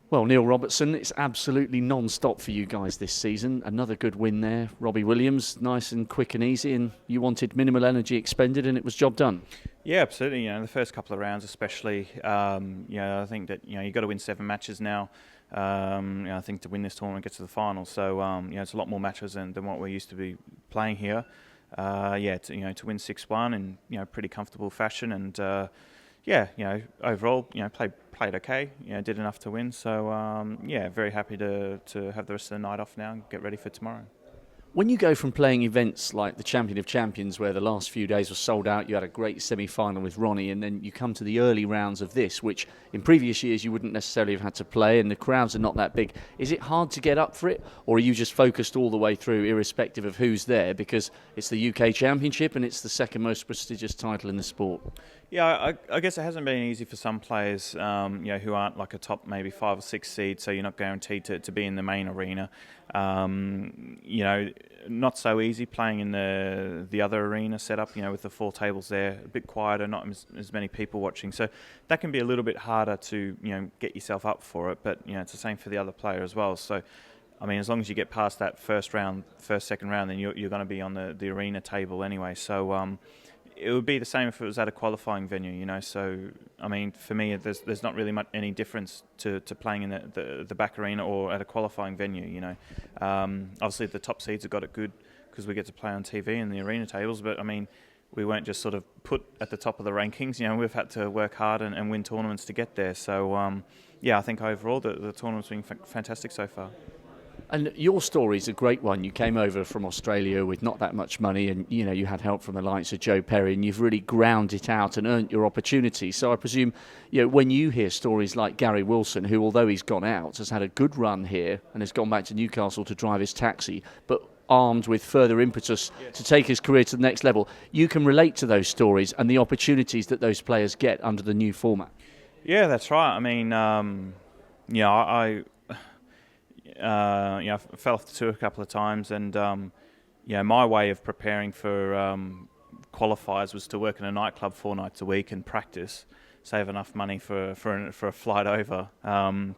Well, Neil Robertson, it's absolutely non-stop for you guys this season. Another good win there. Robbie Williams, nice and quick and easy, and you wanted minimal energy expended, and it was job done. Yeah, absolutely. The first couple of rounds, especially. I think that you've got to win 7 matches now. I think to win this tournament, get to the final. So it's a lot more matches than what we're used to be playing here. To win 6-1 in pretty comfortable fashion, and overall, played okay. Did enough to win. So very happy to have the rest of the night off now and get ready for tomorrow. When you go from playing events like the Champion of Champions, where the last few days were sold out, you had a great semi-final with Ronnie, and then you come to the early rounds of this, which in previous years you wouldn't necessarily have had to play, and the crowds are not that big. Is it hard to get up for it, or are you just focused all the way through, irrespective of who's there, because it's the UK Championship and it's the second most prestigious title in the sport? Yeah, I guess it hasn't been easy for some players, who aren't like a top maybe 5 or 6 seed, so you're not guaranteed to be in the main arena. Not so easy playing in the other arena setup, with the 4 tables there, a bit quieter, not as many people watching. So that can be a little bit harder to, get yourself up for it, but, it's the same for the other player as well. So, as long as you get past that second round, then you're going to be on the arena table anyway. So, it would be the same if it was at a qualifying venue, So, for me, there's not really any difference to playing in the back arena or at a qualifying venue, Obviously, the top seeds have got it good because we get to play on TV and the arena tables, but, we weren't just sort of put at the top of the rankings. We've had to work hard and win tournaments to get there. So, I think overall the tournament's been fantastic so far. And your story's a great one. You came over from Australia with not that much money, and you had help from the likes of Joe Perry, and you've really ground it out and earned your opportunity. So I presume, when you hear stories like Gary Wilson, who although he's gone out, has had a good run here and has gone back to Newcastle to drive his taxi, but armed with further impetus to take his career to the next level, you can relate to those stories and the opportunities that those players get under the new format. Yeah, that's right. I fell off the tour a couple of times, and my way of preparing for qualifiers was to work in a nightclub 4 nights a week and practice, save enough money for a flight over, and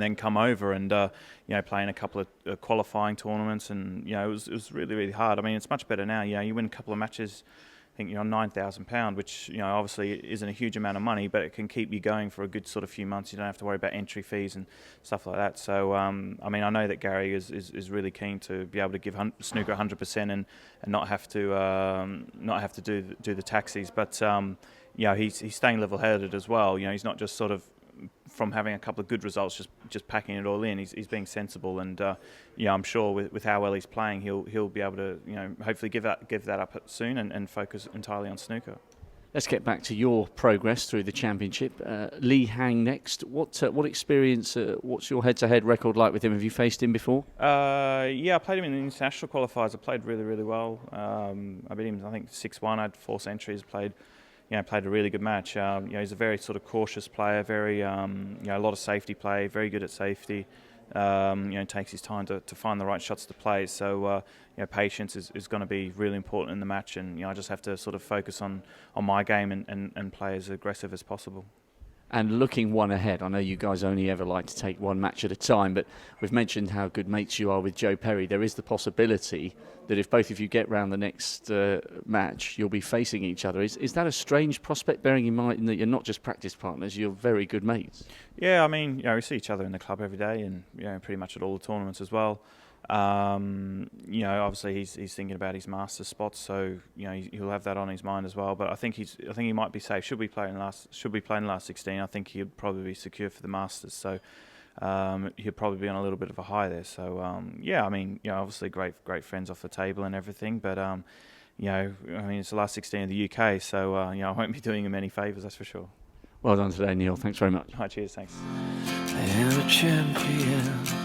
then come over and play in a couple of qualifying tournaments, and it was really, really hard. It's much better now. You win a couple of matches. I think you're on £9,000, which obviously isn't a huge amount of money, but it can keep you going for a good sort of few months. You don't have to worry about entry fees and stuff like that. So I know that Gary is really keen to be able to give snooker 100% and not have to do the taxis. But he's staying level-headed as well. He's not just sort of from having a couple of good results, just packing it all in. He's being sensible, and I'm sure with how well he's playing, he'll be able to hopefully give that up soon and focus entirely on snooker. Let's get back to your progress through the championship. Lee Hang next. What experience? What's your head-to-head record like with him? Have you faced him before? I played him in the international qualifiers. I played really, really well. I beat him, I think 6-1. I had 4 centuries. Played a really good match. He's a very sort of cautious player, very, a lot of safety play, very good at safety. Takes his time to find the right shots to play. So, patience is going to be really important in the match, and I just have to sort of focus on my game and play as aggressive as possible. And looking one ahead, I know you guys only ever like to take one match at a time, but we've mentioned how good mates you are with Joe Perry. There is the possibility that if both of you get round the next match, you'll be facing each other. Is that a strange prospect, bearing in mind that you're not just practice partners, you're very good mates? Yeah, we see each other in the club every day, and pretty much at all the tournaments as well. Obviously he's thinking about his Masters spots, so he'll have that on his mind as well. But I think he might be safe. Should we play in the last 16? I think he'd probably be secure for the Masters. So he'll probably be on a little bit of a high there. So obviously great friends off the table and everything. But it's the last 16 of the UK, so I won't be doing him any favours, that's for sure. Well done today, Neil. Thanks very much. Hi, cheers. Thanks. I am a champion.